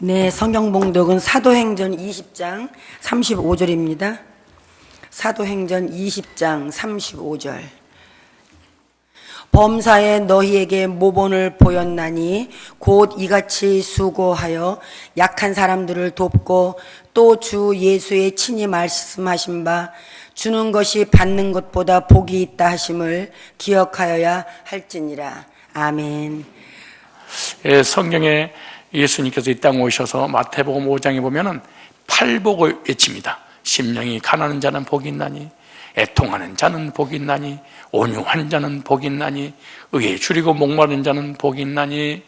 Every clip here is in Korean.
네, 성경 봉독은 사도행전 20장 35절입니다. 사도행전 20장 35절. 범사에 너희에게 모본을 보였나니 곧 이같이 수고하여 약한 사람들을 돕고 또 주 예수의 친히 말씀하신 바 주는 것이 받는 것보다 복이 있다 하심을 기억하여야 할지니라. 아멘. 성경에 예수님께서 이 땅에 오셔서 마태복음 5장에 보면은 팔복을 외칩니다. 심령이 가난한 자는 복이 있나니, 애통하는 자는 복이 있나니, 온유한 자는 복이 있나니, 의에 줄이고 목마른 자는 복이 있나니,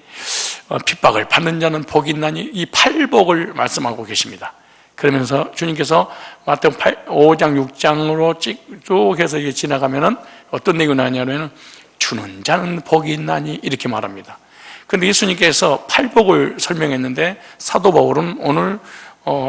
핍박을 받는 자는 복이 있나니, 이 팔복을 말씀하고 계십니다. 그러면서 주님께서 마태복음 5장 6장으로 쭉 해서 지나가면은 어떤 내용이 나냐면은 주는 자는 복이 있나니 이렇게 말합니다. 그런데 예수님께서 팔복을 설명했는데 사도 바울은 오늘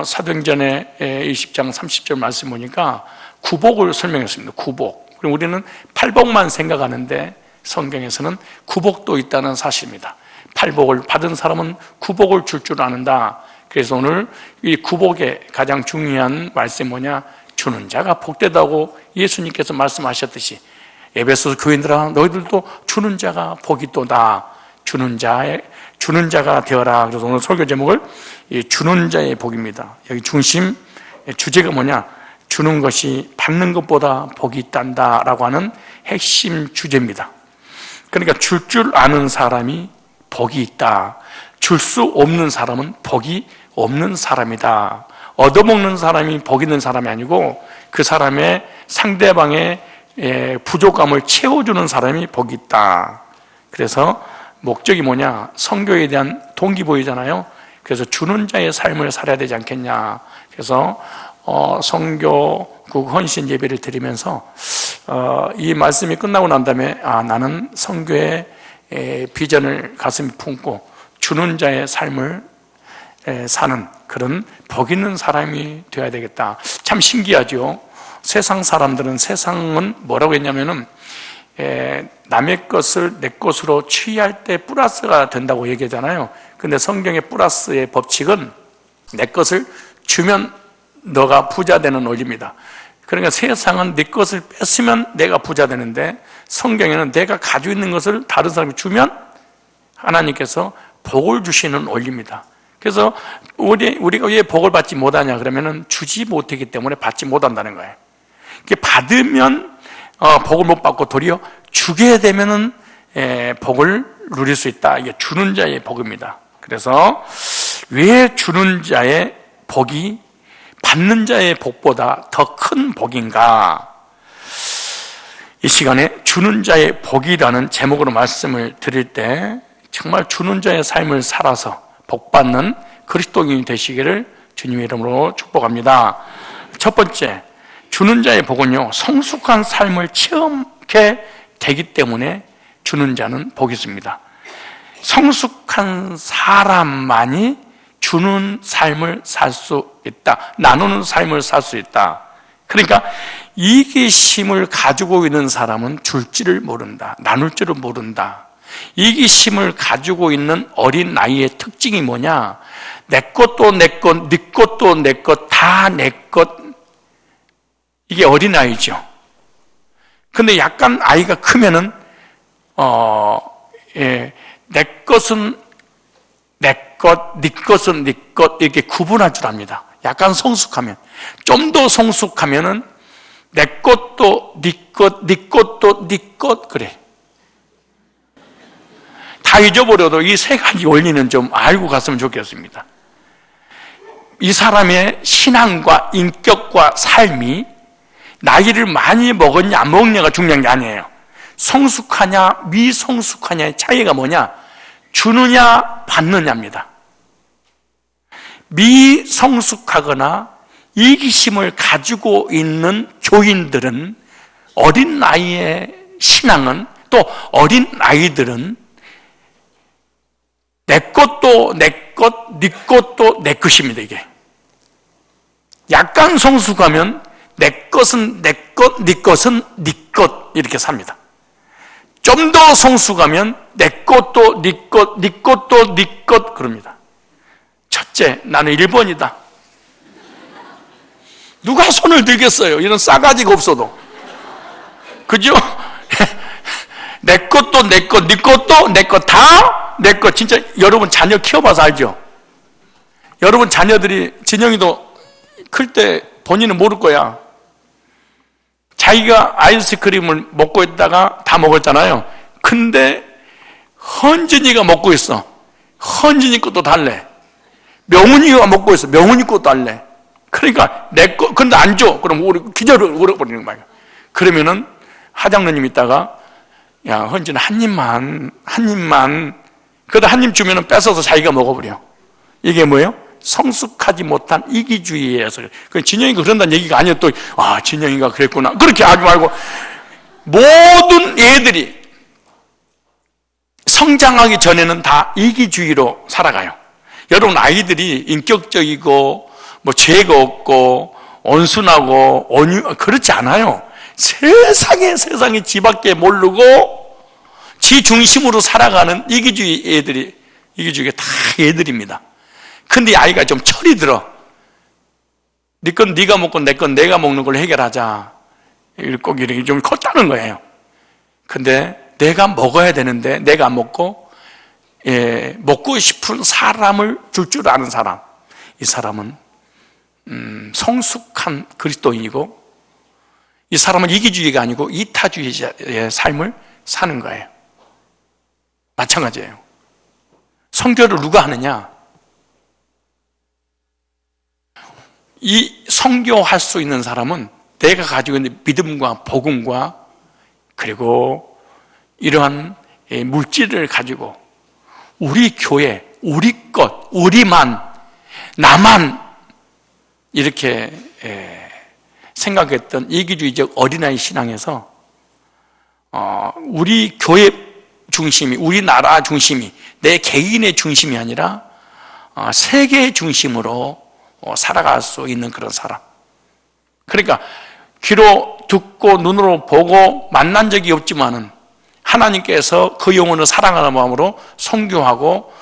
사도행전의 20장 30절 말씀 보니까 구복을 설명했습니다. 구복. 그럼 우리는 팔복만 생각하는데 성경에서는 구복도 있다는 사실입니다. 팔복을 받은 사람은 구복을 줄 줄 아는다. 그래서 오늘 이 구복의 가장 중요한 말씀이 뭐냐? 주는 자가 복되다고 예수님께서 말씀하셨듯이 에베소 교인들아 너희들도 주는 자가 복이 또다. 주는 자가 되어라. 그래서 오늘 설교 제목을 주는 자의 복입니다. 여기 중심 주제가 뭐냐? 주는 것이 받는 것보다 복이 있단다라고 하는 핵심 주제입니다. 그러니까 줄 줄 아는 사람이 복이 있다. 줄 수 없는 사람은 복이 없는 사람이다. 얻어먹는 사람이 복 있는 사람이 아니고 그 사람의 상대방의 부족함을 채워주는 사람이 복이 있다. 그래서 목적이 뭐냐? 선교에 대한 동기부여잖아요. 그래서 주는 자의 삶을 살아야 되지 않겠냐. 그래서 선교국 헌신 예배를 드리면서 이 말씀이 끝나고 난 다음에 나는 선교의 비전을 가슴에 품고 주는 자의 삶을 사는 그런 복 있는 사람이 되어야 되겠다. 참 신기하죠. 세상은 뭐라고 했냐면은 남의 것을 내 것으로 취할 때 플러스가 된다고 얘기하잖아요. 근데 성경의 플러스의 법칙은 내 것을 주면 너가 부자 되는 원리입니다. 그러니까 세상은 네 것을 뺏으면 내가 부자 되는데 성경에는 내가 가지고 있는 것을 다른 사람이 주면 하나님께서 복을 주시는 원리입니다. 그래서 우리가 왜 복을 받지 못하냐 그러면은 주지 못하기 때문에 받지 못한다는 거예요. 이게 받으면 복을 못 받고 도리어 주게 되면은 복을 누릴 수 있다. 이게 주는 자의 복입니다. 그래서 왜 주는 자의 복이 받는 자의 복보다 더 큰 복인가? 이 시간에 주는 자의 복이라는 제목으로 말씀을 드릴 때 정말 주는 자의 삶을 살아서 복받는 그리스도인이 되시기를 주님의 이름으로 축복합니다. 첫 번째, 주는 자의 복은요, 성숙한 삶을 체험하게 되기 때문에 주는 자는 복이 있습니다. 성숙한 사람만이 주는 삶을 살 수 있다. 나누는 삶을 살 수 있다. 그러니까 이기심을 가지고 있는 사람은 줄지를 모른다. 나눌 줄을 모른다. 이기심을 가지고 있는 어린 아이의 특징이 뭐냐? 내 것도 내 것, 네 것도 내 것, 다 내 것. 이게 어린 아이죠. 근데 약간 아이가 크면은 내 것은 내 것, 네 것은 네 것 이렇게 구분할 줄 압니다. 약간 성숙하면, 좀 더 성숙하면은 내 것도 네 것, 네 것도 네 것 그래. 다 잊어버려도 이 세 가지 원리는 좀 알고 갔으면 좋겠습니다. 이 사람의 신앙과 인격과 삶이 나이를 많이 먹었냐 안 먹느냐가 중요한 게 아니에요. 성숙하냐 미성숙하냐의 차이가 뭐냐? 주느냐 받느냐입니다. 미성숙하거나 이기심을 가지고 있는 교인들은 어린 나이의 신앙은 또 어린 아이들은 내 것도 내 것, 네 것도 내 것입니다. 이게 약간 성숙하면 내 것은 내 것, 네 것은 네 것 이렇게 삽니다. 좀 더 성숙하면 내 것도 네 것, 네 것도 네 것 그럽니다. 첫째, 나는 1번이다. 누가 손을 들겠어요? 이런 싸가지가 없어도. 그죠? 내 것도 내 것, 네 것도 내 것, 다 내 것. 진짜 여러분 자녀 키워봐서 알죠? 여러분 자녀들이, 진영이도 클 때 본인은 모를 거야. 자기가 아이스크림을 먹고 있다가 다 먹었잖아요. 근데 헌진이가 먹고 있어. 헌진이 것도 달래. 명훈이가 먹고 있어. 명훈이 것도 달래. 그러니까 내 거, 근데 안 줘. 그럼 우리 기절을 울어버리는 거야. 그러면은 하장로님 있다가, 야, 헌진 한 입만. 그러다 한 입 주면은 뺏어서 자기가 먹어버려. 이게 뭐예요? 성숙하지 못한 이기주의에서. 진영이가 그런다는 얘기가 아니에요. 또, 진영이가 그랬구나. 그렇게 하지 말고, 모든 애들이 성장하기 전에는 다 이기주의로 살아가요. 여러분, 아이들이 인격적이고, 죄가 없고, 온순하고, 그렇지 않아요. 세상에 지 밖에 모르고, 지 중심으로 살아가는 이기주의가 다 애들입니다. 근데 아이가 좀 철이 들어. 네 건 네가 먹고 내 건 내가 먹는 걸로 해결하자. 꼭 이렇게 좀 컸다는 거예요. 근데 내가 먹어야 되는데 내가 안 먹고, 먹고 싶은 사람을 줄 줄 아는 사람. 이 사람은 성숙한 그리스도인이고, 이 사람은 이기주의가 아니고 이타주의자의 삶을 사는 거예요. 마찬가지예요. 선교를 누가 하느냐? 이 선교할 수 있는 사람은 내가 가지고 있는 믿음과 복음과 그리고 이러한 물질을 가지고 우리 교회, 우리 것, 우리만, 나만 이렇게 생각했던 이기주의적 어린아이 신앙에서 우리 교회 중심이, 우리나라 중심이, 내 개인의 중심이 아니라 세계의 중심으로 살아갈 수 있는 그런 사람. 그러니까 귀로 듣고 눈으로 보고 만난 적이 없지만은 하나님께서 그 영혼을 사랑하는 마음으로 선교하고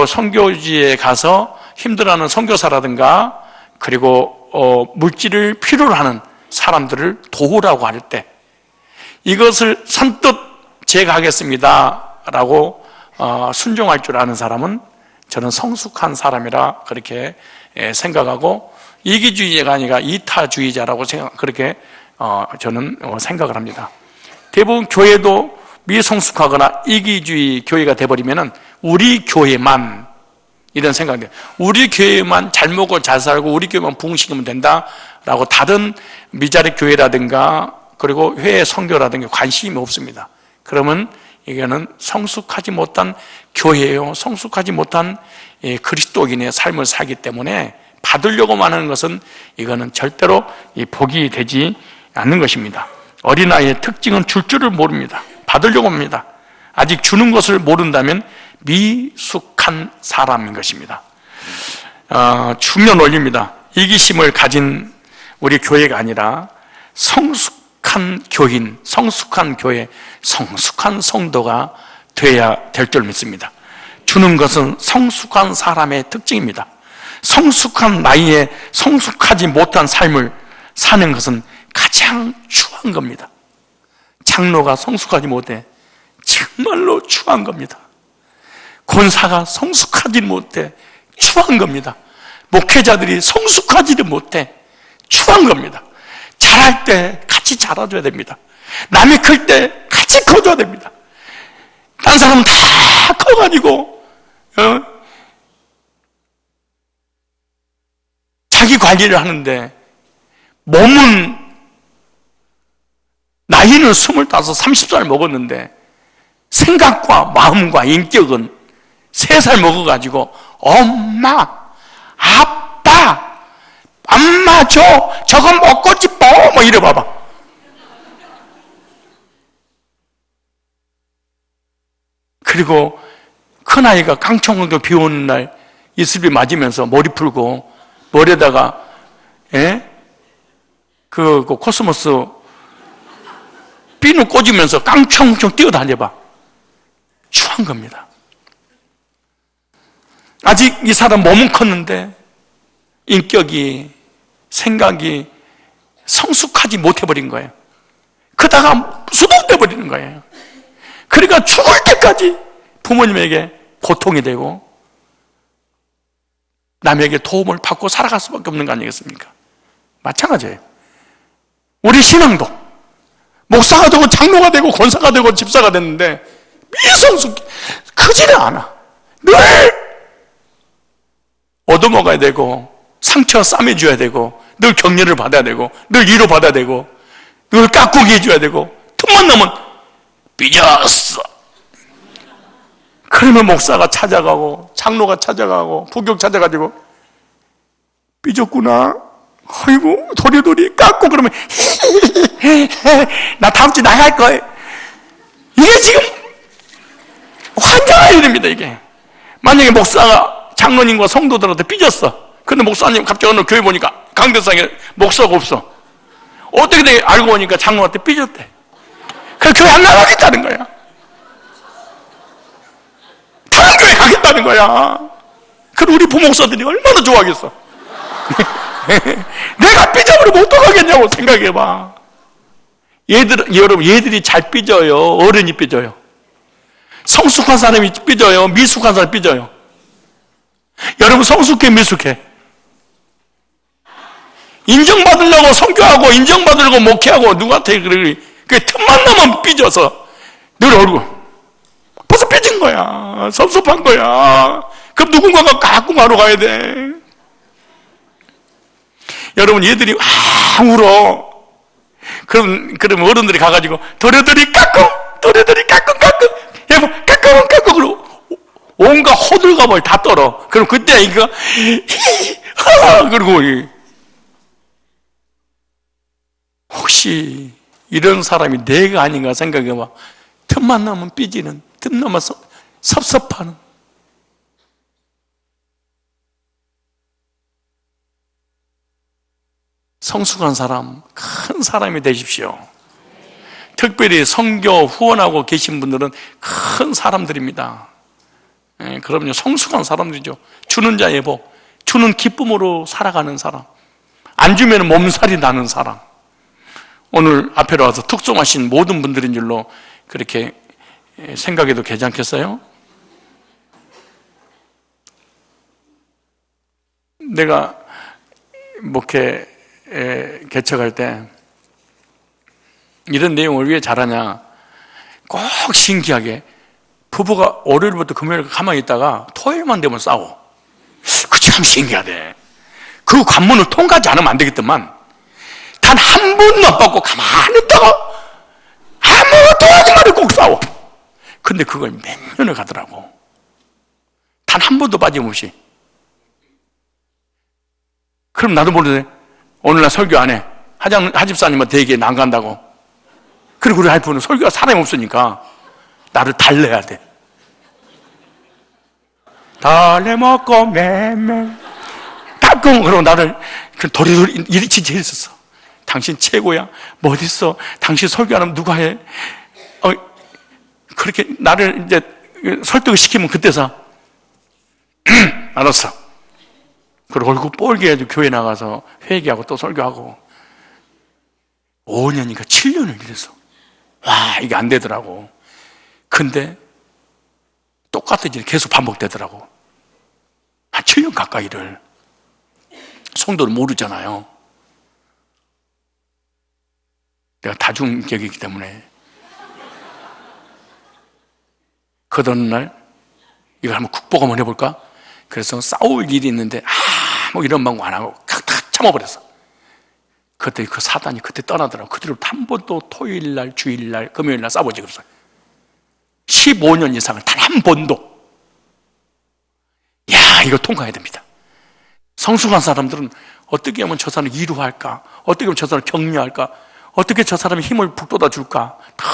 선교지에 가서 힘들어하는 선교사라든가 그리고 물질을 필요로 하는 사람들을 도우라고 할 때 이것을 선뜻 제가 하겠습니다 라고 순종할 줄 아는 사람은 저는 성숙한 사람이라 그렇게 생각하고 이기주의자가 아니라 이타주의자라고 그렇게 저는 생각을 합니다. 대부분 교회도 미성숙하거나 이기주의 교회가 돼버리면은 우리 교회만 이런 생각이에요. 우리 교회만 잘 먹고 잘 살고 우리 교회만 부흥시키면 된다라고 다른 미자립 교회라든가 그리고 회의 선교라든가 관심이 없습니다. 그러면 이거는 성숙하지 못한 교회예요. 성숙하지 못한 그리스도인의 삶을 살기 때문에 받으려고만 하는 것은 이거는 절대로 복이 되지 않는 것입니다. 어린아이의 특징은 줄 줄을 모릅니다. 받으려고 합니다. 아직 주는 것을 모른다면 미숙한 사람인 것입니다. 중요한 원리입니다. 이기심을 가진 우리 교회가 아니라 성숙한 교인, 성숙한 교회, 성숙한 성도가 되어야 될 줄 믿습니다. 주는 것은 성숙한 사람의 특징입니다. 성숙한 나이에 성숙하지 못한 삶을 사는 것은 가장 추한 겁니다. 장로가 성숙하지 못해 정말로 추한 겁니다. 권사가 성숙하지 못해 추한 겁니다. 목회자들이 성숙하지를 못해 추한 겁니다. 잘할 때 같이 잘해줘야 됩니다. 남이 클 때 같이 커줘야 됩니다. 딴 사람은 다 커가지고 자기 관리를 하는데 몸은 나이는 25, 30살 먹었는데 생각과 마음과 인격은 3살 먹어가지고 엄마, 아빠, 엄마 저거 먹고 싶어 뭐 이래 봐봐. 그리고 큰아이가 깡총으로 비 오는 날 이슬비 맞으면서 머리 풀고 머리에다가 그 코스모스 비누 꽂으면서 깡총총 뛰어다녀봐. 추한 겁니다. 아직 이 사람 몸은 컸는데 인격이, 생각이 성숙하지 못해버린 거예요. 그러다가 수동돼 버리는 거예요. 그러니까 죽을 때까지 부모님에게 고통이 되고 남에게 도움을 받고 살아갈 수밖에 없는 거 아니겠습니까? 마찬가지예요. 우리 신앙도 목사가 되고 장로가 되고 권사가 되고 집사가 됐는데 미성숙, 크지는 않아. 늘 얻어먹어야 되고 상처 싸매줘야 되고 늘 격려를 받아야 되고 늘 위로받아야 되고 늘 깍꾸기 해줘야 되고 틈만 나면 삐졌어. 그러면 목사가 찾아가고 장로가 찾아가고 부교 찾아가지고 삐졌구나. 아이고 도리도리 깎고 그러면 나 다음 주 나갈 거예요. 이게 지금 환장할 일입니다. 이게 만약에 목사가 장로님과 성도들한테 삐졌어. 근데 목사님 갑자기 어느 교회 보니까 강대상에 목사가 없어. 어떻게 돼? 알고 보니까 장로한테 삐졌대. 그래서 교회 안 나가겠다는 거야. 다른 교회 가겠다는 거야. 그럼 우리 부목사들이 얼마나 좋아하겠어. 내가 삐져버리면 어떡하겠냐고 생각해봐. 여러분, 얘들이 잘 삐져요? 어른이 삐져요? 성숙한 사람이 삐져요? 미숙한 사람이 삐져요? 여러분, 성숙해, 미숙해? 인정받으려고 성교하고, 인정받으려고 목회하고, 누구한테 그 틈만 나면 삐져서, 늘 얼굴. 벌써 삐진 거야. 섭섭한 거야. 그럼 누군가가 가끔 하러 가야 돼. 여러분, 얘들이 울어. 그럼 어른들이 가가지고, 도려들이 깎고, 여보, 깎고, 그러고, 온갖 호들갑을 다 떨어. 그럼 그때 이거, 그리고, 혹시 이런 사람이 내가 아닌가 생각해봐. 틈만 나면 삐지는, 틈 나면 섭섭하는. 성숙한 사람, 큰 사람이 되십시오. 특별히 선교 후원하고 계신 분들은 큰 사람들입니다. 그럼요, 성숙한 사람들이죠. 주는 자의 복, 주는 기쁨으로 살아가는 사람, 안 주면 몸살이 나는 사람. 오늘 앞에 와서 특송하신 모든 분들인 줄로 그렇게 생각해도 괜찮겠어요? 내가 목회 개척할 때 이런 내용을 왜 잘하냐, 꼭 신기하게 부부가 월요일부터 금요일 가만히 있다가 토요일만 되면 싸워. 그 참 신기하대. 그 관문을 통과하지 않으면 안 되겠더만 단 한 번만 받고 가만히 있다가 아무것도 하지 말고 꼭 싸워. 근데 그걸 몇 년을 가더라고. 단 한 번도 빠짐없이. 그럼 나도 모르네. 오늘 날 설교 안 해. 하집사님한테 얘기해, 안 간다고. 그리고 우리 와이프는 설교가 사람이 없으니까 나를 달래야 돼. 달래먹고 매매 따끔. 그러고 나를 도리도리 일이 진짜 했었어. 당신 최고야. 뭐 어딨어? 당신 설교 안 하면 누가 해? 그렇게 나를 이제 설득을 시키면 그때서 알았어. 그리고 얼굴 뻘게 해가지고 교회 나가서 회개하고 또 설교하고 5년이니까 7년을 이랬어. 와, 이게 안 되더라고. 근데 똑같은 일이 계속 반복되더라고. 한 7년 가까이를. 성도를 모르잖아요. 내가 다중격이기 때문에. 그 어느 날 이걸 한번 국보가 한번 해볼까? 그래서 싸울 일이 있는데 뭐 이런 방법 안 하고 탁 참아버렸어. 그때 그 사단이 그때 떠나더라고. 그 뒤로 한 번도 토요일날, 주일날, 금요일날 싸우지 그랬어요. 15년 이상을 단 한 번도. 야, 이거 통과해야 됩니다. 성숙한 사람들은 어떻게 하면 저 사람을 위로할까? 어떻게 하면 저 사람을 격려할까? 어떻게 저 사람의 힘을 북돋아 줄까? 다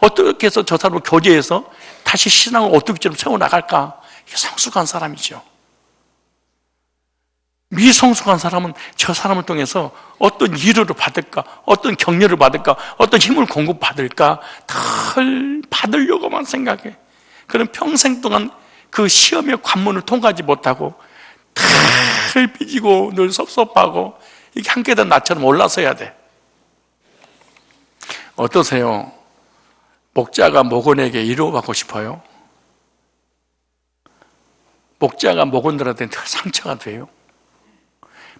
어떻게 해서 저 사람을 교제해서 다시 신앙을 어떻게 좀 세워나갈까? 이게 성숙한 사람이죠. 미성숙한 사람은 저 사람을 통해서 어떤 위로를 받을까, 어떤 격려를 받을까, 어떤 힘을 공급받을까 다 받으려고만 생각해. 그럼 평생 동안 그 시험의 관문을 통과하지 못하고 늘 삐지고 늘 섭섭하고 이게 한 계단 나처럼 올라서야 돼. 어떠세요? 목자가 목원에게 위로받고 싶어요? 목자가 목원들한테 늘 상처가 돼요?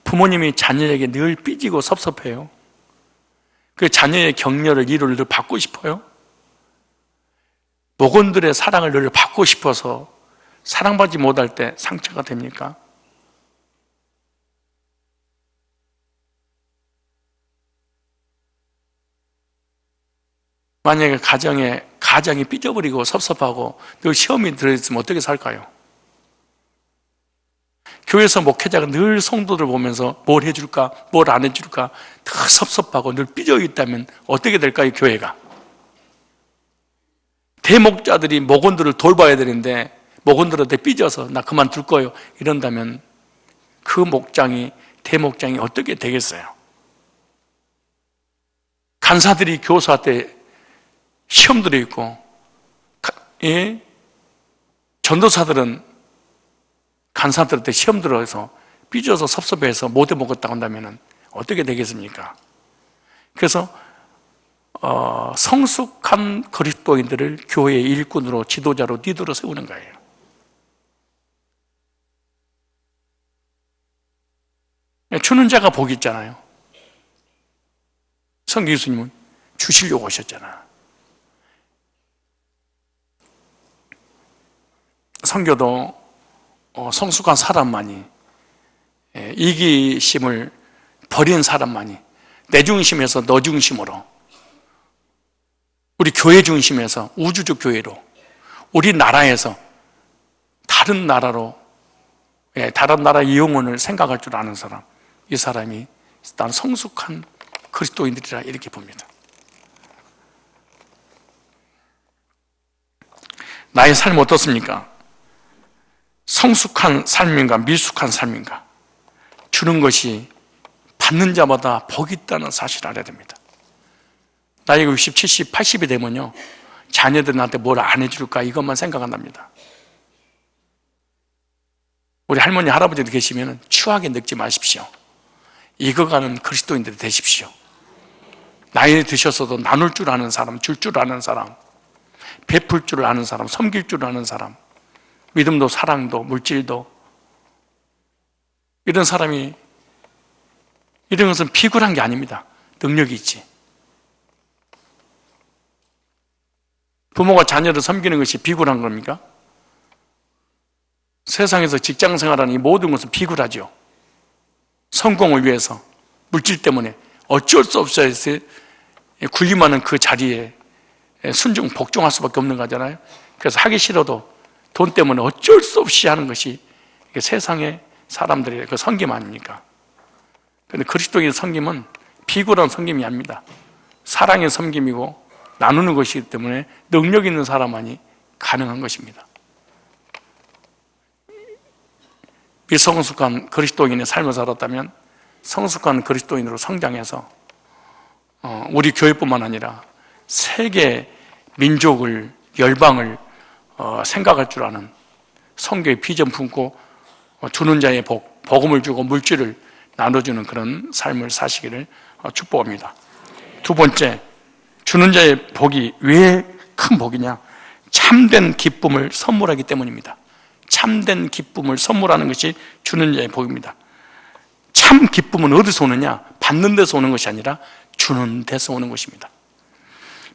부모님이 자녀에게 늘 삐지고 섭섭해요? 그 자녀의 격려를 위로를 늘 받고 싶어요? 목원들의 사랑을 늘 받고 싶어서 사랑받지 못할 때 상처가 됩니까? 만약에 가정이 삐져버리고 섭섭하고 늘 시험이 들어있으면 어떻게 살까요? 교회에서 목회자가 늘 성도들 보면서 뭘 해줄까, 뭘 안 해줄까 더 섭섭하고 늘 삐져 있다면 어떻게 될까요, 교회가? 대목자들이 목원들을 돌봐야 되는데 목원들한테 삐져서 나 그만둘 거예요 이런다면 그 대목장이 어떻게 되겠어요? 간사들이 교사한테 시험 들어 있고, 전도사들은 간사들한테 시험 들어서 삐져서 섭섭해서 못 해먹었다고 한다면 어떻게 되겠습니까? 그래서 성숙한 그리스도인들을 교회의 일꾼으로 지도자로 리더로 세우는 거예요. 주는 자가 복이 있잖아요. 성경 예수님은 주시려고 오셨잖아. 성교도 성숙한 사람만이, 이기심을 버린 사람만이 내 중심에서 너 중심으로, 우리 교회 중심에서 우주적 교회로, 우리 나라에서 다른 나라로, 다른 나라의 영혼을 생각할 줄 아는 사람, 이 사람이 나는 성숙한 그리스도인들이라 이렇게 봅니다. 나의 삶 어떻습니까? 성숙한 삶인가 미숙한 삶인가? 주는 것이 받는 자마다 복이 있다는 사실을 알아야 됩니다. 나이가 60, 70, 80이 되면요, 자녀들한테 뭘 안 해줄까 이것만 생각한답니다. 우리 할머니 할아버지들 계시면 추하게 늙지 마십시오. 익어가는 그리스도인들이 되십시오. 나이 드셨어도 나눌 줄 아는 사람, 줄 줄 아는 사람, 베풀 줄 아는 사람, 섬길 줄 아는 사람, 믿음도 사랑도 물질도, 이런 사람이, 이런 것은 비굴한 게 아닙니다. 능력이 있지. 부모가 자녀를 섬기는 것이 비굴한 겁니까? 세상에서 직장 생활하는 이 모든 것은 비굴하죠. 성공을 위해서, 물질 때문에 어쩔 수 없어야 군림하는 그 자리에 순종, 복종할 수밖에 없는 거잖아요. 그래서 하기 싫어도 돈 때문에 어쩔 수 없이 하는 것이 세상의 사람들의 그 섬김 아닙니까? 그런데 그리스도의 섬김은 비굴한 섬김이 아닙니다. 사랑의 섬김이고 나누는 것이기 때문에 능력 있는 사람만이 가능한 것입니다. 미성숙한 그리스도인의 삶을 살았다면 성숙한 그리스도인으로 성장해서 우리 교회뿐만 아니라 세계 민족을, 열방을 생각할 줄 아는 성교의 비전 품고 주는 자의 복, 복음을 주고 물질을 나눠주는 그런 삶을 사시기를 축복합니다. 두 번째, 주는 자의 복이 왜 큰 복이냐? 참된 기쁨을 선물하기 때문입니다. 참된 기쁨을 선물하는 것이 주는 자의 복입니다. 참 기쁨은 어디서 오느냐? 받는 데서 오는 것이 아니라 주는 데서 오는 것입니다.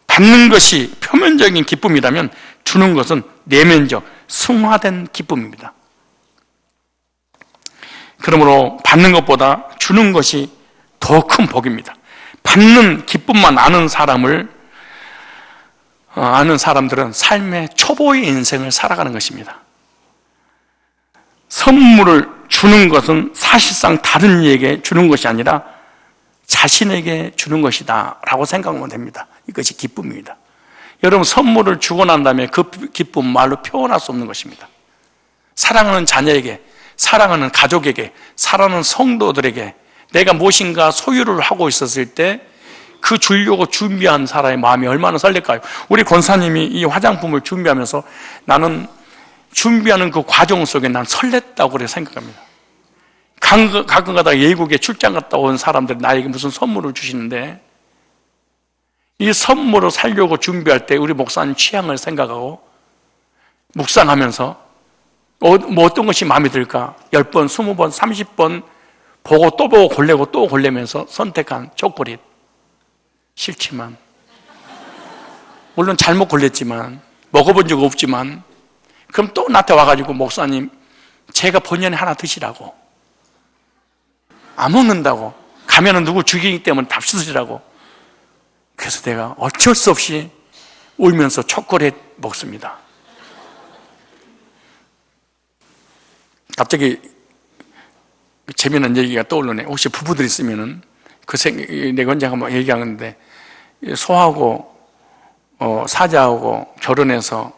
받는 것이 표면적인 기쁨이라면 주는 것은 내면적, 승화된 기쁨입니다. 그러므로 받는 것보다 주는 것이 더 큰 복입니다. 받는 기쁨만 아는 사람들은 삶의 초보의 인생을 살아가는 것입니다. 선물을 주는 것은 사실상 다른 이에게 주는 것이 아니라 자신에게 주는 것이다 라고 생각하면 됩니다. 이것이 기쁨입니다. 여러분, 선물을 주고 난 다음에 그 기쁨 말로 표현할 수 없는 것입니다. 사랑하는 자녀에게, 사랑하는 가족에게, 사랑하는 성도들에게 내가 무엇인가 소유를 하고 있었을 때 그 주려고 준비한 사람의 마음이 얼마나 설렐까요? 우리 권사님이 이 화장품을 준비하면서 나는 준비하는 그 과정 속에 난 설렜다고 그렇게 생각합니다. 가끔 가다가 외국에 출장 갔다 온 사람들이 나에게 무슨 선물을 주시는데 이 선물을 살려고 준비할 때 우리 목사님 취향을 생각하고 묵상하면서 뭐 어떤 것이 마음에 들까 10번, 20번, 30번 보고 또 보고 골래고 또 골래면서 선택한 초콜릿. 싫지만 물론 잘못 골랐지만 먹어본 적 없지만 그럼 또 나한테 와가지고 목사님 제가 본연에 하나 드시라고 안 먹는다고 가면은 누구 죽이기 때문에 답시드시라고. 그래서 내가 어쩔 수 없이 울면서 초콜릿 먹습니다. 갑자기 재미난 얘기가 떠오르네. 혹시 부부들 있으면은 내가 언제 한번 얘기하는데 소하고 사자하고 결혼해서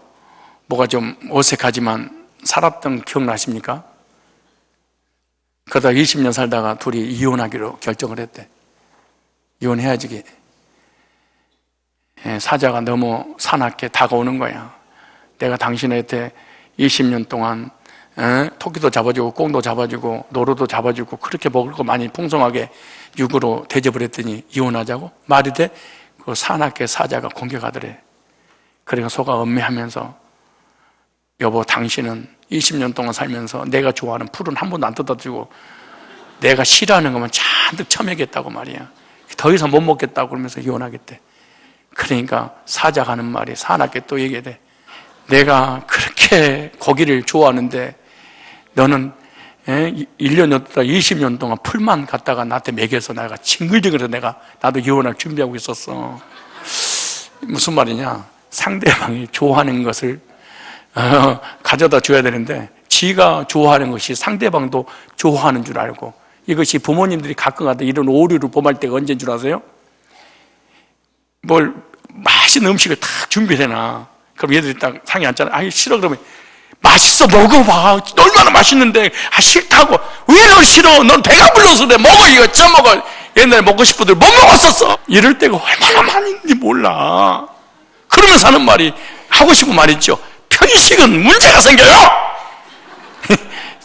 뭐가 좀 어색하지만 살았던 기억나십니까? 그러다 20년 살다가 둘이 이혼하기로 결정을 했대. 이혼해야지. 사자가 너무 사납게 다가오는 거야. 내가 당신한테 20년 동안 토끼도 잡아주고 꽁도 잡아주고 노루도 잡아주고 그렇게 먹을 거 많이 풍성하게 육으로 대접을 했더니 이혼하자고? 말이 돼? 그 사납게 사자가 공격하더래. 그러니까 소가 엄매하면서 여보 당신은 20년 동안 살면서 내가 좋아하는 풀은 한 번도 안 뜯어주고 내가 싫어하는 것만 잔뜩 처먹였다고 말이야. 더 이상 못 먹겠다고 그러면서 이혼하겠대. 그러니까 사자가 하는 말이 사납게 또 얘기해. 내가 그렇게 고기를 좋아하는데 너는 1년이었다 20년 동안 풀만 갖다가 나한테 먹여서 내가 징글징글해서 나도 이혼할 준비하고 있었어. 무슨 말이냐? 상대방이 좋아하는 것을 가져다 줘야 되는데 지가 좋아하는 것이 상대방도 좋아하는 줄 알고, 이것이 부모님들이 가끔 가다 이런 오류를 범할 때가 언제인 줄 아세요? 뭘 맛있는 음식을 딱 준비해놔. 그럼 얘들이 딱 상이 앉잖아. 아이 싫어. 그러면 맛있어 먹어봐. 얼마나 맛있는데. 싫다고. 왜 너 싫어? 넌 배가 불러서 그래. 먹어 이거 쪄먹어. 옛날에 먹고 싶어들 못 먹었었어. 이럴 때가 얼마나 많은지 몰라. 그러면서 하는 말이, 하고 싶은 말 있죠. 편식은 문제가 생겨요.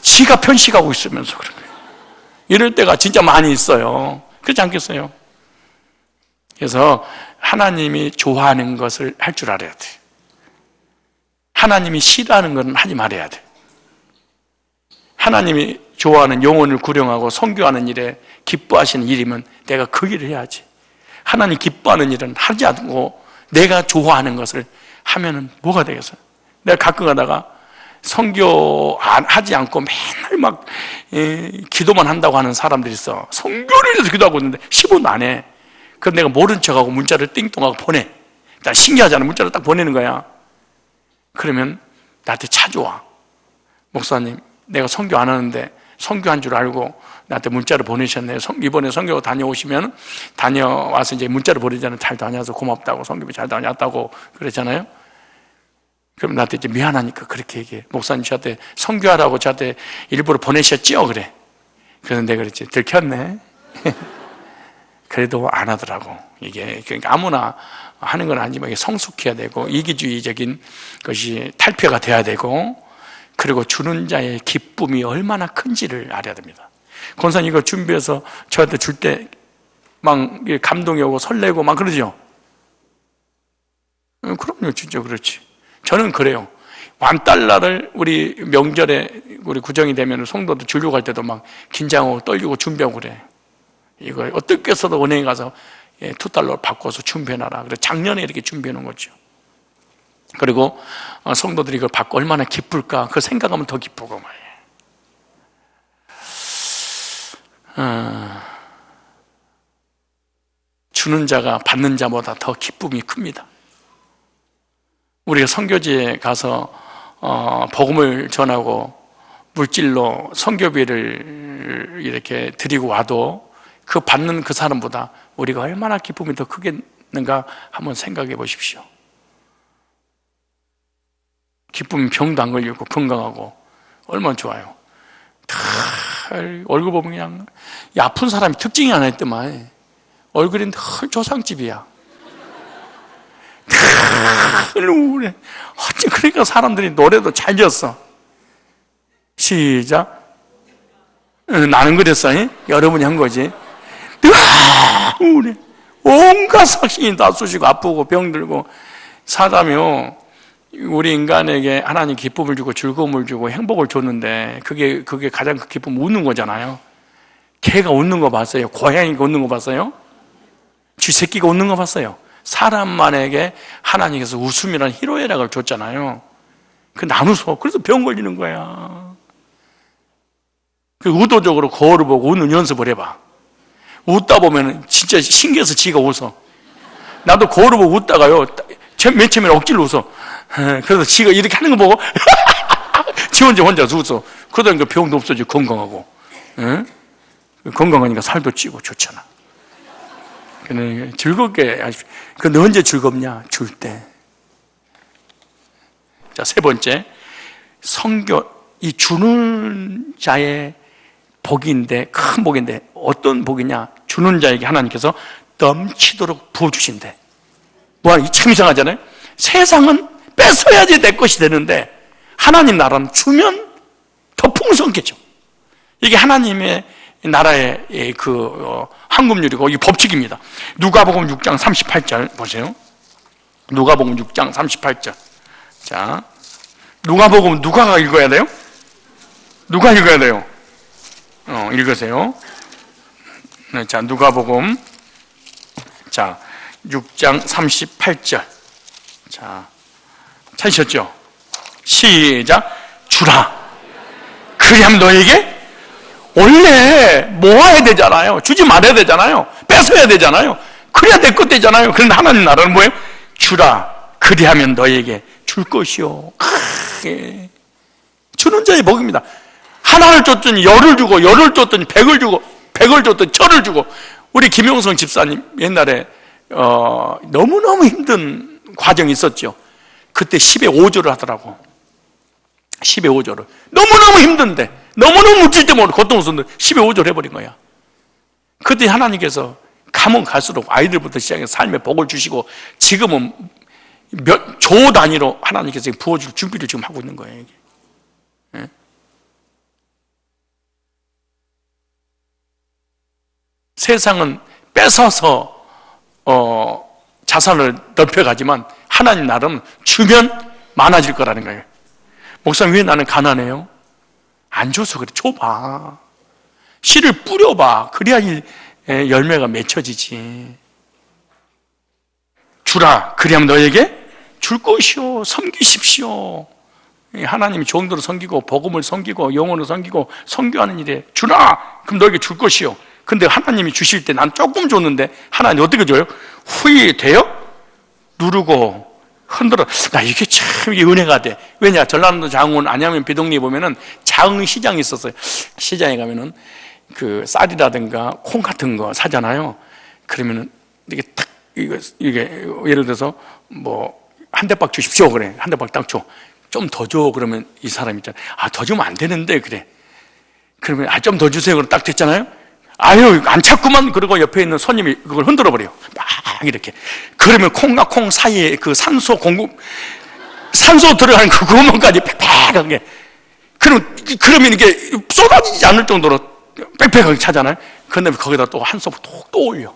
지가 편식하고 있으면서 그런 거예요. 이럴 때가 진짜 많이 있어요. 그렇지 않겠어요? 그래서 하나님이 좋아하는 것을 할 줄 알아야 돼. 하나님이 싫어하는 것은 하지 말아야 돼. 하나님이 좋아하는 영혼을 구령하고 선교하는 일에 기뻐하시는 일이면 내가 그 일을 해야지. 하나님 기뻐하는 일은 하지 않고 내가 좋아하는 것을 하면은 뭐가 되겠어요? 내가 가끔 가다가 선교 하지 않고 맨날 막 기도만 한다고 하는 사람들이 있어. 선교를 위해서 기도하고 있는데 15도 안 해. 그럼 내가 모른 척하고 문자를 띵동하고 보내. 난 신기하잖아. 문자를 딱 보내는 거야. 그러면 나한테 찾아와. 목사님, 내가 선교 안 하는데 선교한 줄 알고 나한테 문자를 보내셨네요. 이번에 선교 다녀오시면 다녀와서 이제 문자를 보내잖아요. 잘 다녀와서 고맙다고, 선교비 잘 다녀왔다고 그랬잖아요. 그럼 나한테 이제 미안하니까 그렇게 얘기해. 목사님 저한테 선교하라고 저한테 일부러 보내셨지요? 그래. 그래서 내가 그랬지. 들켰네. 그래도 안 하더라고. 이게 그러니까 아무나 하는 건 아니지만 이게 성숙해야 되고 이기주의적인 것이 탈피가 돼야 되고, 그리고 주는 자의 기쁨이 얼마나 큰지를 알아야 됩니다. 권사님 이거 준비해서 저한테 줄 때 막 감동이 오고 설레고 막 그러죠? 그럼요, 진짜 그렇지. 저는 그래요. $1를 우리 명절에 우리 구정이 되면 성도들 주려고 할 때도 막 긴장하고 떨리고 준비하고 그래. 이거 어떻게 해서도 은행에 가서 $2 바꿔서 준비해놔라. 그래 작년에 이렇게 준비해 놓은 거죠. 그리고 성도들이 이걸 받고 얼마나 기쁠까, 그 생각하면 더 기쁘고 말이에요. 주는 자가 받는 자보다 더 기쁨이 큽니다. 우리가 선교지에 가서 복음을 전하고 물질로 선교비를 이렇게 드리고 와도 그 받는 그 사람보다 우리가 얼마나 기쁨이 더 크겠는가 한번 생각해 보십시오. 기쁨이 병도 안 걸리고 건강하고 얼마나 좋아요. 다 얼굴 보면 그냥 아픈 사람이 특징이 하나 있더만 얼굴이 늘 조상집이야. 우울해. 어찌 그러니까 사람들이 노래도 잘 지었어. 시작. 나는 그랬어. 여러분이 한 거지. 우울해. 온갖 삭신이 다 쑤시고 아프고 병들고. 사람이요, 우리 인간에게 하나님 기쁨을 주고 즐거움을 주고 행복을 줬는데 그게 가장 큰 기쁨은 웃는 거잖아요. 개가 웃는 거 봤어요? 고양이가 웃는 거 봤어요? 쥐새끼가 웃는 거 봤어요? 사람만에게 하나님께서 웃음이라는 희로애락을 줬잖아요. 안 웃어. 그래서 병 걸리는 거야. 의도적으로 거울을 보고 웃는 연습을 해봐. 웃다 보면 진짜 신기해서 지가 웃어. 나도 거울을 보고 웃다가요, 맨 처음에는 억지로 웃어. 그래서 지가 이렇게 하는 거 보고 지 혼자 웃어. 그러다니까 병도 없어지고 건강하고. 건강하니까 살도 찌고 좋잖아. 그러니까 즐겁게 하십시오. 근데 언제 즐겁냐? 줄 때. 자, 세 번째, 성교, 이 주는 자의 복인데, 큰 복인데, 어떤 복이냐? 주는 자에게 하나님께서 넘치도록 부어주신대. 참 이상하잖아요? 세상은 뺏어야지 내 것이 되는데, 하나님 나라는 주면 더 풍성해져. 이게 하나님의 나라의 황금률이고, 이 법칙입니다. 누가복음 6장 38절 보세요. 누가복음 6장 38절. 자, 누가복음 누가가 읽어야 돼요? 누가 읽어야 돼요? 읽으세요. 네, 자, 누가복음, 자, 6장 38절. 자, 찾으셨죠? 시작. 주라. 그리하면 너에게 원래 모아야 되잖아요. 주지 말아야 되잖아요. 뺏어야 되잖아요. 그래야 내 것 되잖아요. 그런데 하나님 나라는 뭐예요? 주라. 그리하면 너에게 줄 것이요. 주는 자의 복입니다. 하나를 줬더니 열을 주고, 열을 줬더니 백을 주고, 백을 줬더니 천을 주고. 우리 김용성 집사님 옛날에 너무너무 힘든 과정이 있었죠. 그때 10의 5조를 하더라고. 10의 5조를. 너무너무 힘든데, 너무너무 묻힐 때 모르고 고통스러운데 10의 5조를 해버린 거야. 그때 하나님께서 가면 갈수록 아이들부터 시작해서 삶에 복을 주시고, 지금은 몇 조 단위로 하나님께서 부어줄 준비를 지금 하고 있는 거예요. 이게. 예? 세상은 뺏어서 자산을 넓혀가지만 하나님 나라는 주면 많아질 거라는 거예요. 목사님, 왜 나는 가난해요? 안 줘서 그래. 줘봐. 씨를 뿌려봐. 그래야 열매가 맺혀지지. 주라. 그리하면 너에게 줄 것이요. 섬기십시오. 하나님이 종들을 섬기고 복음을 섬기고 영혼을 섬기고 선교하는 일에 주라. 그럼 너에게 줄 것이요. 근데 하나님이 주실 때 난 조금 줬는데 하나님 어떻게 줘요? 후이 돼요? 누르고 흔들어. 나 이게 참 이게 은혜가 돼. 왜냐? 전라남도 장흥 안양면 비동리에 보면은 장흥 시장이 있었어요. 시장에 가면은 그 쌀이라든가 콩 같은 거 사잖아요. 그러면은 이게 딱 이게 예를 들어서 뭐 한 대박 주십시오 그래. 한 대박 딱 줘. 좀 더 줘. 그러면 이 사람 있잖아요. 아, 더 주면 안 되는데 그래. 그러면 좀 더 주세요. 그럼 딱 됐잖아요. 아유, 안 찾구만. 그러고 옆에 있는 손님이 그걸 흔들어 버려요. 막 이렇게. 그러면 콩과 콩 사이에 그 산소 공급, 산소 들어가는 그 구멍까지 빽빽하게. 그러면 이게 쏟아지지 않을 정도로 빽빽하게 차잖아요. 그런데 거기다 또 한 소프 또 올려.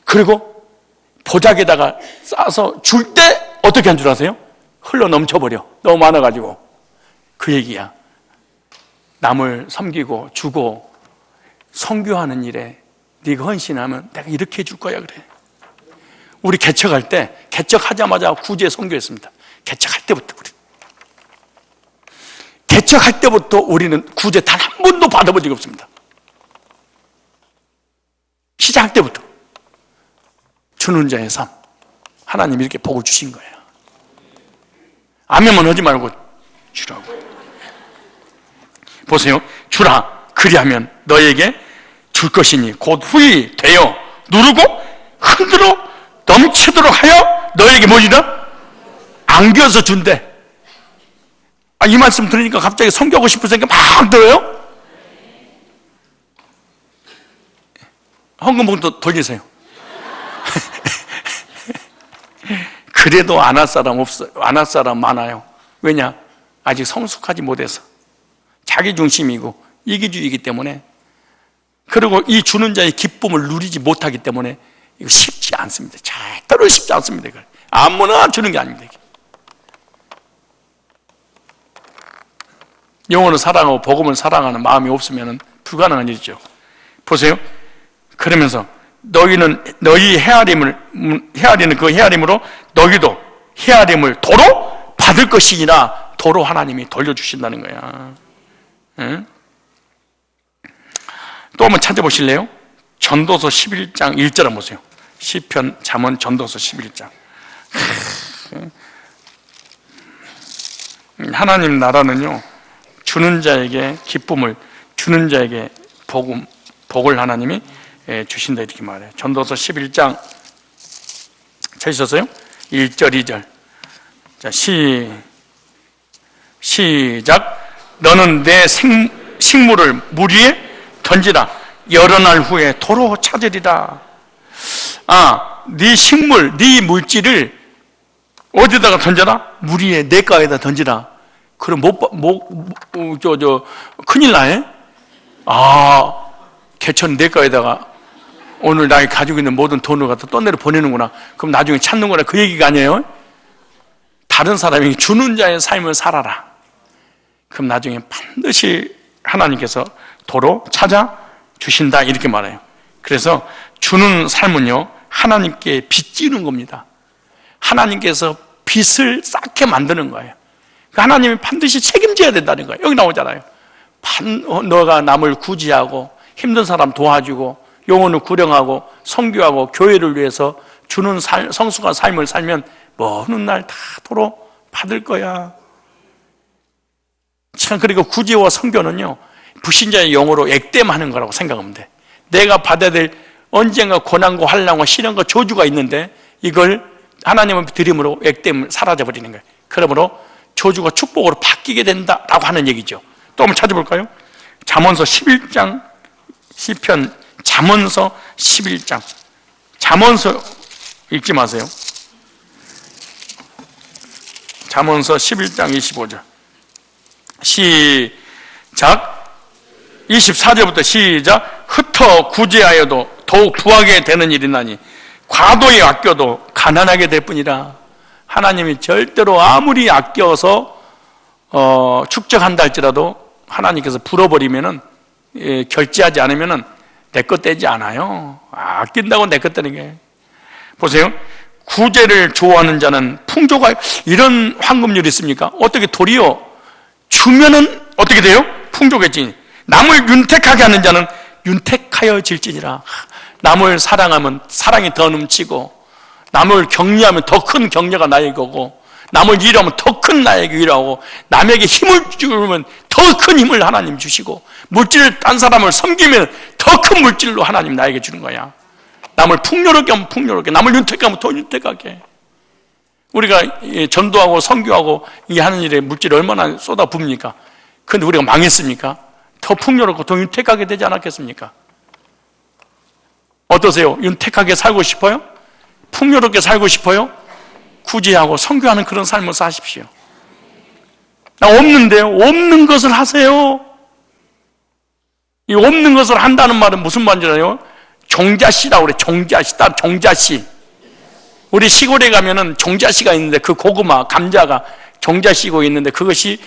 그리고 보자기에다가 싸서 줄 때 어떻게 한 줄 아세요? 흘러 넘쳐버려. 너무 많아가지고. 그 얘기야. 남을 섬기고 주고 선교하는 일에 네가 헌신하면 내가 이렇게 해줄 거야 그래. 우리 개척할 때 개척하자마자 구제 선교했습니다. 개척할 때부터 우리. 개척할 때부터 우리는 구제 단 한 번도 받아본 적이 없습니다. 시작할 때부터 주는 자의 삶. 하나님이 이렇게 복을 주신 거예요. 아멘만 하지 말고 주라고. 보세요. 주라. 그리하면 너에게 줄 것이니 곧 후이 되어 누르고 흔들어 넘치도록 하여 너에게 뭐이다? 안겨서 준대. 이 말씀 들으니까 갑자기 섬기고 싶은 생각이 막 들어요? 헌금봉투 돌리세요. 그래도 안 할 사람 많아요. 왜냐? 아직 성숙하지 못해서. 자기 중심이고 이기주의이기 때문에, 그리고 이 주는 자의 기쁨을 누리지 못하기 때문에 이거 쉽지 않습니다. 절대로 쉽지 않습니다. 이걸 아무나 주는 게 아닙니다. 영혼을 사랑하고 복음을 사랑하는 마음이 없으면 불가능한 일이죠. 보세요. 그러면서 너희는 너희 헤아리는 그 헤아림으로 너희도 헤아림을 도로 받을 것이니라. 도로 하나님이 돌려주신다는 거야. 응? 또 한번 찾아보실래요? 전도서 11장 1절 한번 보세요. 시편, 잠언, 전도서 11장. 하나님 나라는요, 주는 자에게 기쁨을, 주는 자에게 복을 하나님이 주신다, 이렇게 말해요. 전도서 11장 찾으셨어요? 1절 2절. 자, 시작. 너는 내 식물을 물 위에 던지라. 여러 날 후에 도로 찾으리라. 네 식물, 네 물질을 어디다가 던져라? 물 위에, 냇가에다 던지라. 그럼 큰일 나요? 개천 냇가에다가 오늘 나이 가지고 있는 모든 돈을 갖다 떠내려 보내는구나. 그럼 나중에 찾는구나. 그 얘기가 아니에요. 다른 사람이 주는 자의 삶을 살아라. 그럼 나중에 반드시 하나님께서 도로 찾아 주신다, 이렇게 말해요. 그래서 주는 삶은요, 하나님께 빚지는 겁니다. 하나님께서 빚을 쌓게 만드는 거예요. 하나님이 반드시 책임져야 된다는 거예요. 여기 나오잖아요. 너가 남을 구제하고 힘든 사람 도와주고 영혼을 구령하고 선교하고 교회를 위해서 주는 성숙한 삶을 살면 먼 날 다 도로 받을 거야. 참, 그리고 구제와 선교는요, 불신자의 영어로 액땜하는 거라고 생각하면 돼. 내가 받아야 될 언젠가 고난과 환난과 시련과 저주가 있는데 이걸 하나님의 드림으로 액땜을 사라져버리는 거예요. 그러므로 저주가 축복으로 바뀌게 된다라고 하는 얘기죠. 또 한번 찾아볼까요? 잠언서 11장, 시편 잠언서 11장. 잠언서 읽지 마세요. 잠언서 11장 25절. 시작. 24절부터 시작. 흩어 구제하여도 더욱 부하게 되는 일이나니 과도히 아껴도 가난하게 될 뿐이라. 하나님이 절대로 아무리 아껴서 축적한다 할지라도 하나님께서 불어버리면은, 결제하지 않으면은 내 것 되지 않아요. 아낀다고 내 것 되는 게. 보세요. 구제를 좋아하는 자는 풍조가, 이런 황금률이 있습니까? 어떻게 도리어 주면은 어떻게 돼요? 풍조겠지. 남을 윤택하게 하는 자는 윤택하여질지니라. 남을 사랑하면 사랑이 더 넘치고, 남을 격려하면 더 큰 격려가 나에게 오고, 남을 위로하면 더 큰 나에게 위로하고, 남에게 힘을 주면 더 큰 힘을 하나님 주시고, 물질을 딴 사람을 섬기면 더 큰 물질로 하나님 나에게 주는 거야. 남을 풍요롭게 하면 풍요롭게, 남을 윤택하게 하면 더 윤택하게. 우리가 전도하고 선교하고 이 하는 일에 물질을 얼마나 쏟아붓습니까? 그런데 우리가 망했습니까? 더 풍요롭고 더 윤택하게 되지 않았겠습니까? 어떠세요? 윤택하게 살고 싶어요? 풍요롭게 살고 싶어요? 구제하고 선교하는 그런 삶을 사십시오. 나 없는데요? 없는 것을 하세요. 이 없는 것을 한다는 말은 무슨 말인지요? 종자씨라고 그래. 종자씨. 우리 시골에 가면은 종자씨가 있는데, 그 고구마, 감자가 종자씨고 있는데, 그것이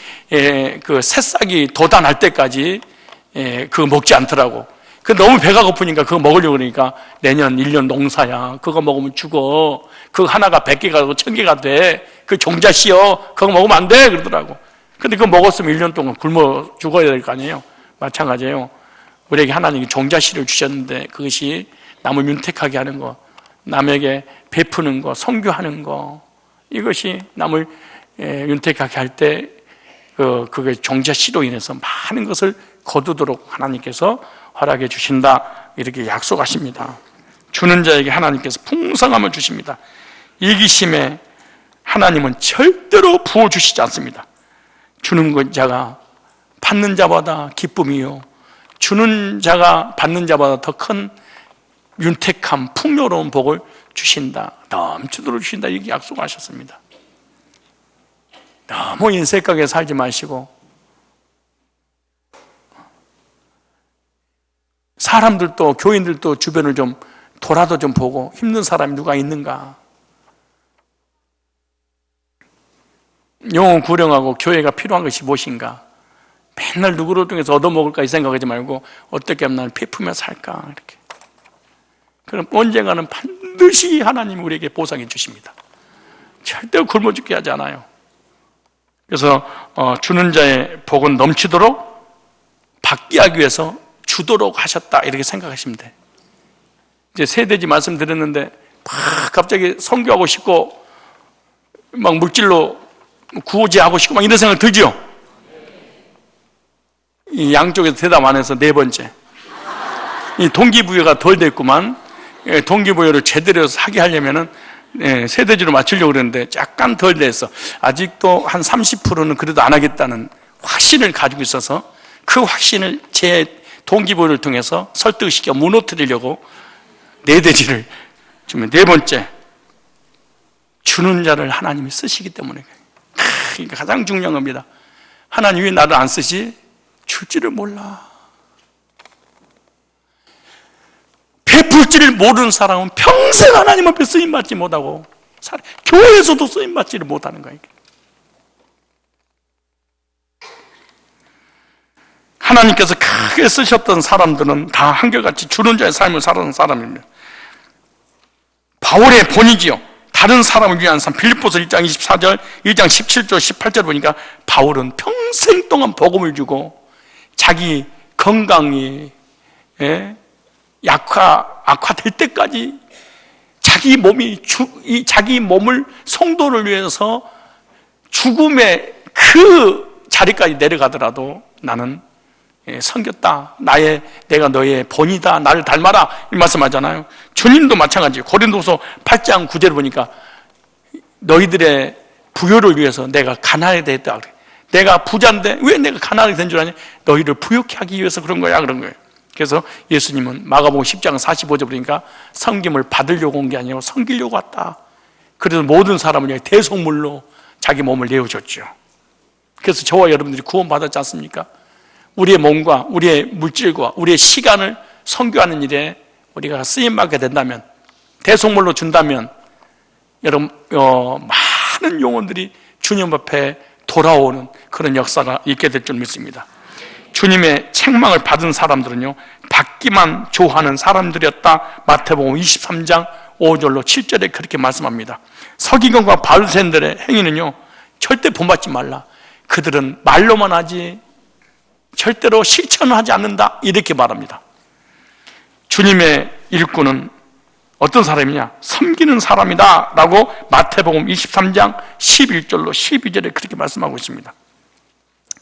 그 새싹이 돋아날 때까지 그거 먹지 않더라고. 그 너무 배가 고프니까 그거 먹으려고 그러니까, 내년 1년 농사야, 그거 먹으면 죽어, 그거 하나가 100개가 되고 1000개가 돼, 그 종자씨요, 그거 먹으면 안 돼, 그러더라고. 근데 그거 먹었으면 1년 동안 굶어 죽어야 될 거 아니에요. 마찬가지예요. 우리에게 하나님이 종자씨를 주셨는데, 그것이 남을 윤택하게 하는 거, 남에게 베푸는 거, 선교하는 거, 이것이 남을 윤택하게 할 때 그게 종자씨로 인해서 많은 것을 거두도록 하나님께서 허락해 주신다, 이렇게 약속하십니다. 주는 자에게 하나님께서 풍성함을 주십니다. 이기심에 하나님은 절대로 부어주시지 않습니다. 주는 자가 받는 자보다 기쁨이요, 주는 자가 받는 자보다 더 큰 윤택함, 풍요로운 복을 주신다, 넘치도록 주신다, 이렇게 약속하셨습니다. 너무 인색하게 살지 마시고, 사람들도, 교인들도 주변을 좀 돌아도 좀 보고, 힘든 사람이 누가 있는가. 영혼 구령하고 교회가 필요한 것이 무엇인가. 맨날 누구를 통해서 얻어먹을까 이 생각하지 말고, 어떻게 하면 나는 베푸며 살까, 이렇게. 그럼 언젠가는 반드시 하나님이 우리에게 보상해 주십니다. 절대 굶어 죽게 하지 않아요. 그래서 주는 자의 복은 넘치도록 받게 하기 위해서 주도록 하셨다, 이렇게 생각하시면 돼. 이제 세대지 말씀드렸는데 막 갑자기 선교하고 싶고 막 물질로 구호제하고 싶고 막 이런 생각 들죠? 이 양쪽에서 대답 안 해서 네 번째, 이 동기부여가 덜 됐구만. 동기부여를 제대로 하게 하려면은 세대주로 맞추려고 그랬는데 약간 덜 됐어. 아직도 한 30%는 그래도 안 하겠다는 확신을 가지고 있어서 그 확신을 제 동기부여를 통해서 설득시켜 무너뜨리려고 네 대지를 주면, 네 번째, 주는 자를 하나님이 쓰시기 때문에. 이게 가장 중요한 겁니다. 하나님이 왜 나를 안 쓰지? 줄지를 몰라. 베풀 줄을 모르는 사람은 평생 하나님 앞에 쓰임받지 못하고 교회에서도 쓰임받지를 못하는 거예요. 하나님께서 크게 쓰셨던 사람들은 다 한결같이 주는 자의 삶을 살아가는 사람입니다. 바울의 본이지요. 다른 사람을 위한 삶. 빌립보서 1장 24절, 1장 17절, 18절 보니까 바울은 평생 동안 복음을 주고 자기 건강이 악화될 때까지 자기 몸을 성도를 위해서 죽음의 그 자리까지 내려가더라도 나는 섬겼다. 내가 너의 본이다. 나를 닮아라. 이 말씀하잖아요. 주님도 마찬가지예요. 고린도서 8장 9절을 보니까 너희들의 부요를 위해서 내가 가난하게 됐다. 내가 부자인데 왜 내가 가난하게 된 줄 아냐? 너희를 부욕케 하기 위해서 그런 거야. 그런 거예요. 그래서 예수님은 마가복음 10장 45절 보니까 섬김을 받으려고 온 게 아니고 섬기려고 왔다. 그래서 모든 사람을 위해 대속물로 자기 몸을 내어줬죠. 그래서 저와 여러분들이 구원받았지 않습니까? 우리의 몸과 우리의 물질과 우리의 시간을 선교하는 일에 우리가 쓰임받게 된다면, 대속물로 준다면 여러분 많은 영혼들이 주님 앞에 돌아오는 그런 역사가 있게 될 줄 믿습니다. 주님의 책망을 받은 사람들은요, 받기만 좋아하는 사람들이었다. 마태복음 23장 5절로 7절에 그렇게 말씀합니다. 서기관과 바리새인들의 행위는요, 절대 본받지 말라. 그들은 말로만 하지 절대로 실천을 하지 않는다, 이렇게 말합니다. 주님의 일꾼은 어떤 사람이냐? 섬기는 사람이다 라고 마태복음 23장 11절로 12절에 그렇게 말씀하고 있습니다.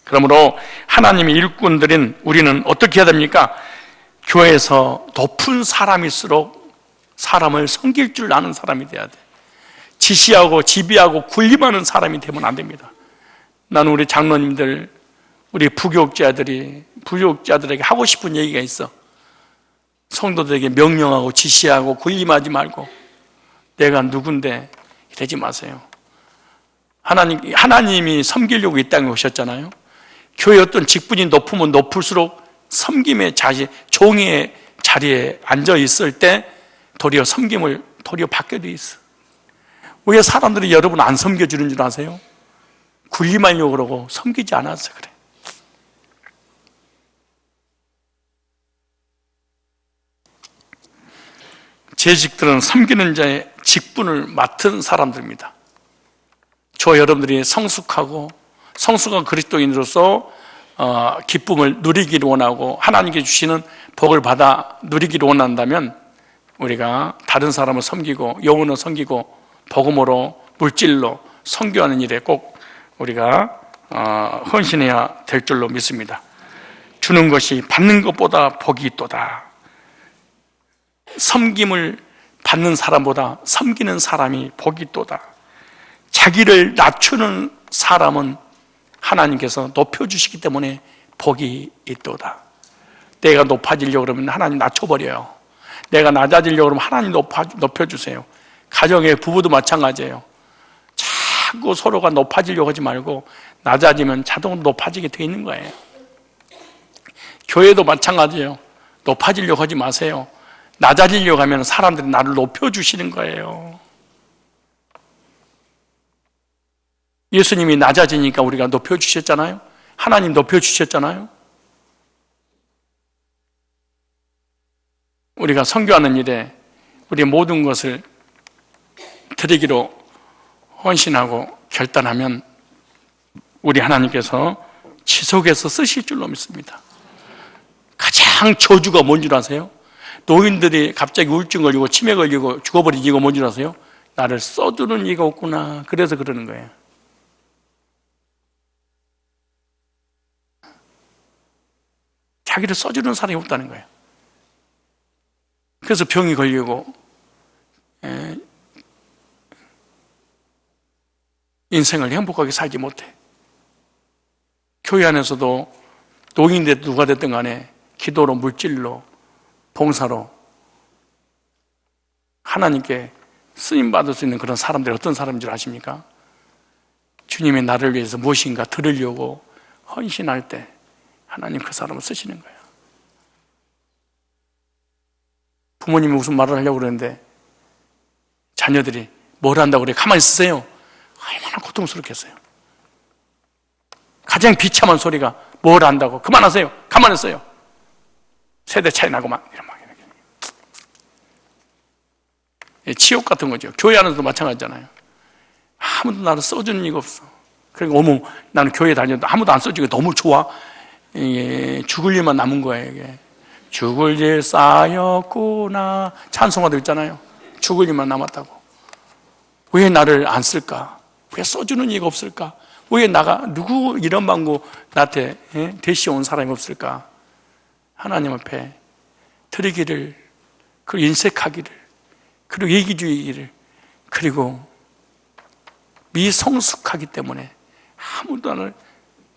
그러므로 하나님의 일꾼들인 우리는 어떻게 해야 됩니까? 교회에서 높은 사람일수록 사람을 섬길 줄 아는 사람이 돼야 돼. 지시하고 지배하고 군림하는 사람이 되면 안 됩니다. 나는 우리 장로님들, 우리 부교육자들에게 하고 싶은 얘기가 있어. 성도들에게 명령하고 지시하고 군림하지 말고 내가 누군데 이러지 마세요. 하나님이 섬기려고 이 땅에 오셨잖아요. 교회 어떤 직분이 높으면 높을수록 섬김의 종의 자리에 앉아 있을 때 도리어 섬김을 받게 돼 있어. 왜 사람들이 여러분 안 섬겨주는 줄 아세요? 군림하려고 그러고 섬기지 않아서 그래. 재직들은 섬기는 자의 직분을 맡은 사람들입니다. 저 여러분들이 성숙한 그리스도인으로서 기쁨을 누리기를 원하고 하나님께 주시는 복을 받아 누리기를 원한다면 우리가 다른 사람을 섬기고 영혼을 섬기고 복음으로 물질로 선교하는 일에 꼭 우리가 헌신해야 될 줄로 믿습니다. 주는 것이 받는 것보다 복이 있도다. 섬김을 받는 사람보다 섬기는 사람이 복이 있도다. 자기를 낮추는 사람은 하나님께서 높여주시기 때문에 복이 있도다. 내가 높아지려고 그러면 하나님 낮춰버려요. 내가 낮아지려고 그러면 하나님 높여주세요. 가정의 부부도 마찬가지예요. 자꾸 서로가 높아지려고 하지 말고 낮아지면 자동으로 높아지게 되어 있는 거예요. 교회도 마찬가지예요. 높아지려고 하지 마세요. 낮아지려고 하면 사람들이 나를 높여주시는 거예요. 예수님이 낮아지니까 우리가 높여주셨잖아요. 하나님 높여주셨잖아요. 우리가 선교하는 일에 우리의 모든 것을 드리기로 헌신하고 결단하면 우리 하나님께서 지속해서 쓰실 줄로 믿습니다. 가장 저주가 뭔 줄 아세요? 노인들이 갑자기 우울증 걸리고 치매 걸리고 죽어버린 이유가 뭔 줄 아세요? 나를 써주는 이가 없구나. 그래서 그러는 거예요. 자기를 써주는 사람이 없다는 거예요. 그래서 병이 걸리고 인생을 행복하게 살지 못해. 교회 안에서도 노인들 누가 됐든 간에 기도로, 물질로, 봉사로 하나님께 쓰임받을 수 있는 그런 사람들이 어떤 사람인 줄 아십니까? 주님의 나를 위해서 무엇인가 들으려고 헌신할 때 하나님 그 사람을 쓰시는 거예요. 부모님이 무슨 말을 하려고 그러는데 자녀들이 뭘 한다고 그래? 가만히 있으세요. 얼마나 고통스럽겠어요. 가장 비참한 소리가 뭘 한다고? 그만하세요. 가만히 있어요. 세대 차이 나고만 이런 막 치욕 같은 거죠. 교회 안에서도 마찬가지잖아요. 아무도 나를 써주는 이가 없어. 그리고 어머 나는 교회 다녔는데 아무도 안 써주니까 너무 좋아. 이게 죽을 일만 남은 거예요. 이게 죽을 일 쌓였구나. 찬송가도 있잖아요. 죽을 일만 남았다고. 왜 나를 안 쓸까? 왜 써주는 이가 없을까? 왜 누구 이런 방구 나한테 대시 온 사람이 없을까? 하나님 앞에 드리기를, 그리고 인색하기를, 그리고 이기주의기를, 그리고 미성숙하기 때문에 아무도 나를,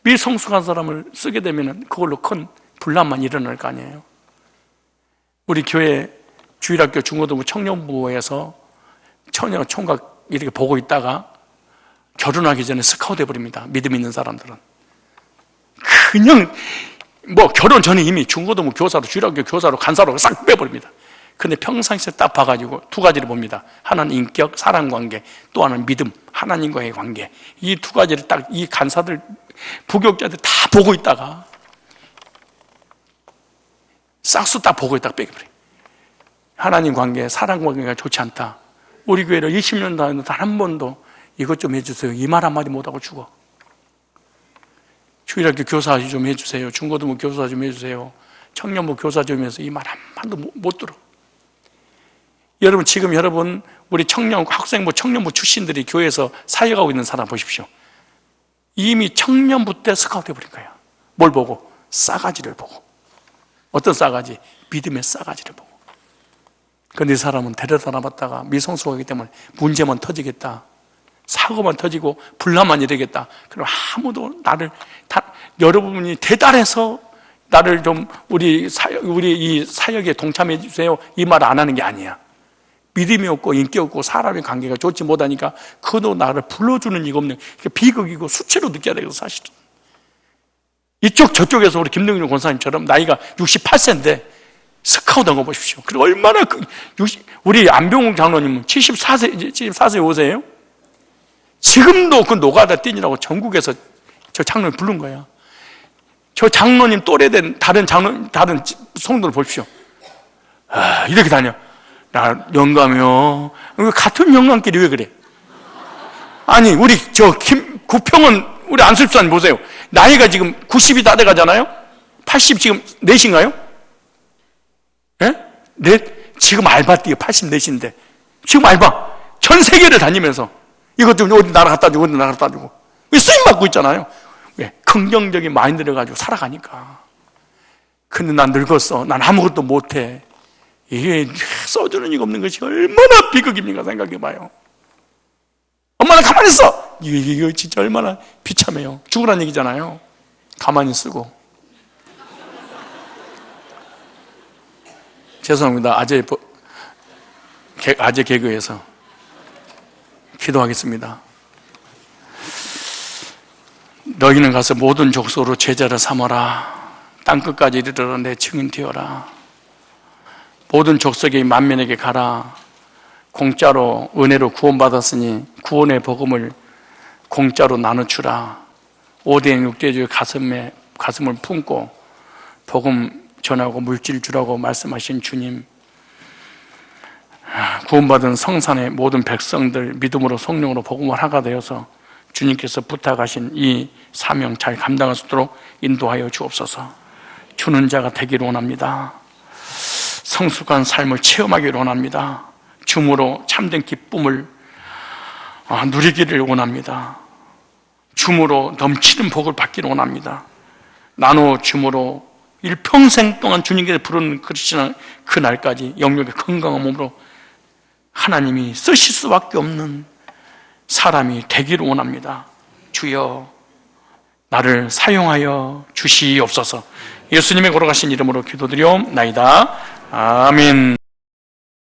미성숙한 사람을 쓰게 되면 그걸로 큰 분란만 일어날 거 아니에요. 우리 교회 주일학교 중고등부 청년부에서 청년 총각 이렇게 보고 있다가 결혼하기 전에 스카우트 해버립니다. 믿음 있는 사람들은 그냥 결혼 전에 이미 중고등부 교사로, 주일학교 교사로, 간사로 싹 빼버립니다. 근데 평상시에 딱 봐가지고 두 가지를 봅니다. 하나는 인격, 사랑관계, 또 하나는 믿음, 하나님과의 관계. 이 두 가지를 딱 이 간사들, 부교육자들 다 보고 있다가 싹수 딱 보고 있다가 빼버려요. 하나님 관계, 사랑 관계가 좋지 않다. 우리 교회를 20년 다녔는데 단 한 번도 이것 좀 해주세요, 이 말 한마디 못하고 죽어. 주일학교 교사 좀 해주세요, 중고등부 교사 좀 해주세요, 청년부 교사 좀 해서 이 말 한마디도 못 들어. 여러분, 지금 여러분 우리 학생부, 청년부 출신들이 교회에서 사역하고 있는 사람 보십시오. 이미 청년부 때 스카우트 해버린 거야. 뭘 보고? 싸가지를 보고. 어떤 싸가지? 믿음의 싸가지를 보고. 그런데 이 사람은 데려다 놔봤다가 미성숙하기 때문에 문제만 터지겠다, 사고만 터지고 분란만 일으겠다. 그럼 아무도 여러분이 대단해서 나를 좀 우리 이 사역에 동참해 주세요, 이 말 안 하는 게 아니야. 믿음이 없고 인기 없고 사람의 관계가 좋지 못하니까 그도 나를 불러주는 이가 없는, 비극이고 수치로 느껴야 되거든. 사실은 이쪽 저쪽에서 우리 김동균 권사님처럼 나이가 68세인데 스카우트 한 거 보십시오. 그리고 얼마나 우리 안병욱 장로님은 74세 5세예요. 지금도 그 노가다 뛰느라고 전국에서 저 장로님 부른 거야. 저 장로님 또래된 다른 성도들 보십시오. 이렇게 다녀. 나 영감이요. 같은 영감끼리 왜 그래? 아니, 우리 구평은 우리 안술사님 보세요. 나이가 지금 90이 다 돼가잖아요. 80 지금 넷인가요? 예? 넷? 지금 알바 뛰어 84인데 지금 알바 전 세계를 다니면서 이것 좀 어디 나라 갖다 주고 어디 나라 갖다 주고 쓰임 받고 있잖아요. 왜? 긍정적인 마인드를 가지고 살아가니까. 근데 난 늙었어, 난 아무것도 못해. 이게 써주는 이가 없는 것이 얼마나 비극입니까? 생각해봐요. 엄마는 가만히 있어. 이거 진짜 얼마나 비참해요. 죽으란 얘기잖아요. 가만히 쓰고. 죄송합니다. 아재 개그에서 기도하겠습니다. 너희는 가서 모든 족속으로 제자를 삼아라. 땅끝까지 이르러 내 증인 되어라. 모든 족속의 만민에게 가라. 공짜로 은혜로 구원받았으니 구원의 복음을 공짜로 나눠주라. 5대행 6대주의 가슴을 품고 복음 전하고 물질 주라고 말씀하신 주님, 구원받은 성산의 모든 백성들 믿음으로 성령으로 복음을 하가 되어서 주님께서 부탁하신 이 사명 잘 감당할 수 있도록 인도하여 주옵소서. 주는 자가 되기를 원합니다. 성숙한 삶을 체험하기를 원합니다. 줌으로 참된 기쁨을 누리기를 원합니다. 줌으로 넘치는 복을 받기를 원합니다. 나누어 줌으로 일평생 동안 주님께서 부르는 그 날까지 영육의 건강한 몸으로 하나님이 쓰실 수밖에 없는 사람이 되기를 원합니다. 주여 나를 사용하여 주시옵소서. 예수님의 걸어가신 이름으로 기도드리옵나이다. 아멘.